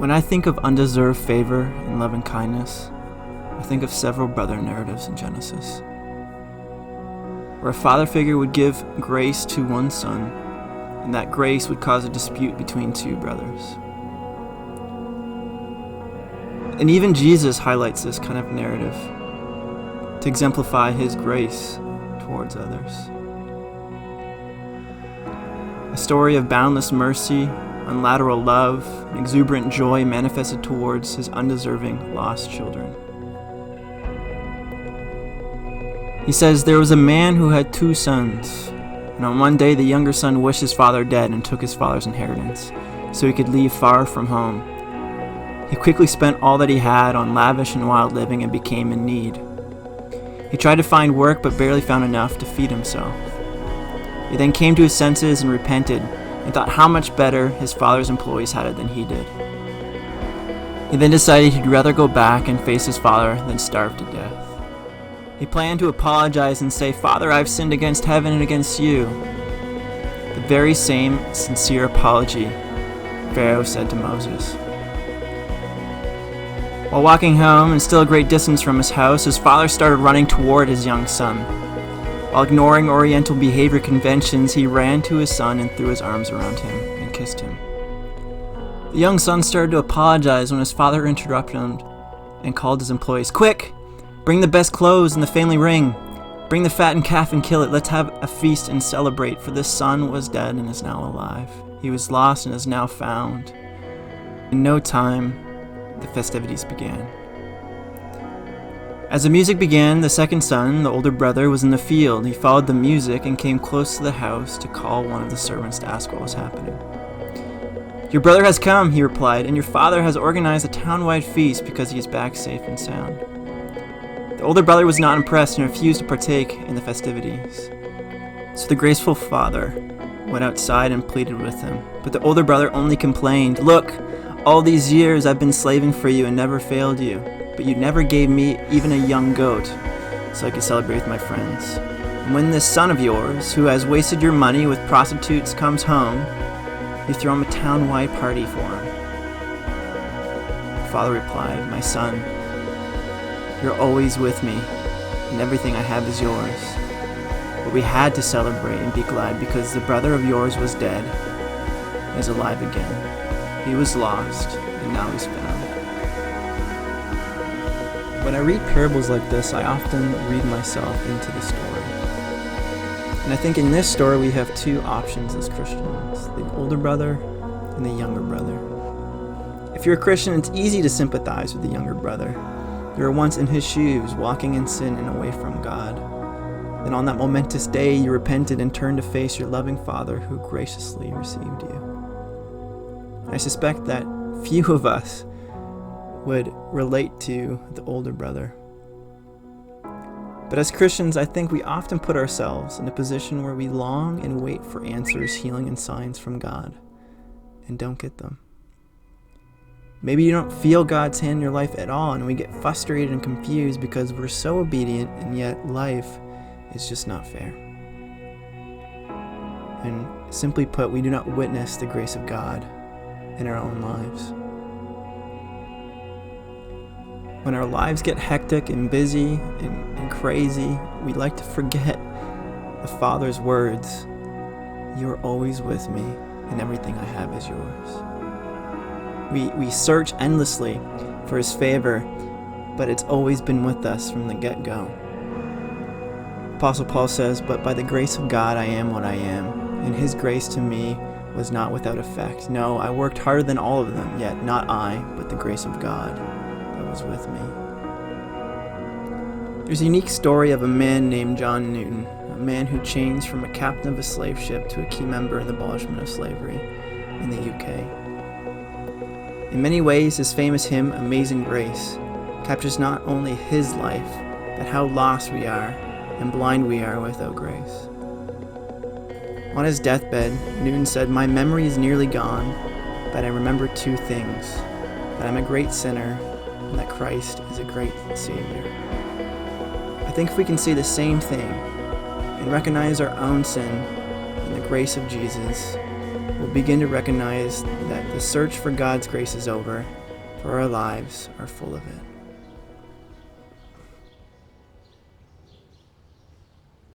When I think of undeserved favor and love and kindness, I think of several brother narratives in Genesis, where a father figure would give grace to one son, and that grace would cause a dispute between two brothers. And even Jesus highlights this kind of narrative to exemplify his grace towards others. A story of boundless mercy, unilateral love, and exuberant joy manifested towards his undeserving lost children. He says, "There was a man who had 2 sons, and on one day the younger son wished his father dead and took his father's inheritance, so he could leave far from home. He quickly spent all that he had on lavish and wild living and became in need. He tried to find work but barely found enough to feed himself. He then came to his senses and repented, and thought how much better his father's employees had it than he did. He then decided he'd rather go back and face his father than starve to death. He planned to apologize and say, 'Father, I've sinned against heaven and against you.' The very same sincere apology Pharaoh said to Moses. While walking home, and still a great distance from his house, his father started running toward his young son. While ignoring Oriental behavior conventions, he ran to his son and threw his arms around him and kissed him. The young son started to apologize when his father interrupted him and called his employees, 'Quick! Bring the best clothes and the family ring. Bring the fattened calf and kill it. Let's have a feast and celebrate, for this son was dead and is now alive. He was lost and is now found.' In no time, the festivities began. As the music began, the second son, the older brother, was in the field. He followed the music and came close to the house to call one of the servants to ask what was happening. 'Your brother has come,' he replied, 'and your father has organized a town-wide feast because he is back safe and sound.' The older brother was not impressed and refused to partake in the festivities. So the graceful father went outside and pleaded with him. But the older brother only complained, 'Look, all these years I've been slaving for you and never failed you. But you never gave me even a young goat so I could celebrate with my friends. And when this son of yours, who has wasted your money with prostitutes, comes home, you throw him a town-wide party for him.' The father replied, 'My son, you're always with me, and everything I have is yours. But we had to celebrate and be glad because the brother of yours was dead and is alive again. He was lost, and now he's found.'" When I read parables like this, I often read myself into the story. And I think in this story we have 2 options as Christians, the older brother and the younger brother. If you're a Christian, it's easy to sympathize with the younger brother. You were once in his shoes, walking in sin and away from God. Then on that momentous day, you repented and turned to face your loving Father who graciously received you. I suspect that few of us would relate to the older brother. But as Christians, I think we often put ourselves in a position where we long and wait for answers, healing, and signs from God, and don't get them. Maybe you don't feel God's hand in your life at all, and we get frustrated and confused because we're so obedient, and yet life is just not fair. And simply put, we do not witness the grace of God in our own lives. When our lives get hectic and busy and crazy, we like to forget the Father's words, "You are always with me, and everything I have is yours." We search endlessly for His favor, but it's always been with us from the get-go. Apostle Paul says, "But by the grace of God I am what I am, and His grace to me was not without effect. No, I worked harder than all of them, yet not I, but the grace of God that was with me." There's a unique story of a man named John Newton, a man who changed from a captain of a slave ship to a key member in the abolishment of slavery in the UK. In many ways, his famous hymn, "Amazing Grace," captures not only his life, but how lost we are and blind we are without grace. On his deathbed, Newton said, "My memory is nearly gone, but I remember 2 things, that I'm a great sinner and that Christ is a great Savior." I think if we can say the same thing and recognize our own sin and the grace of Jesus, we'll begin to recognize that the search for God's grace is over, for our lives are full of it.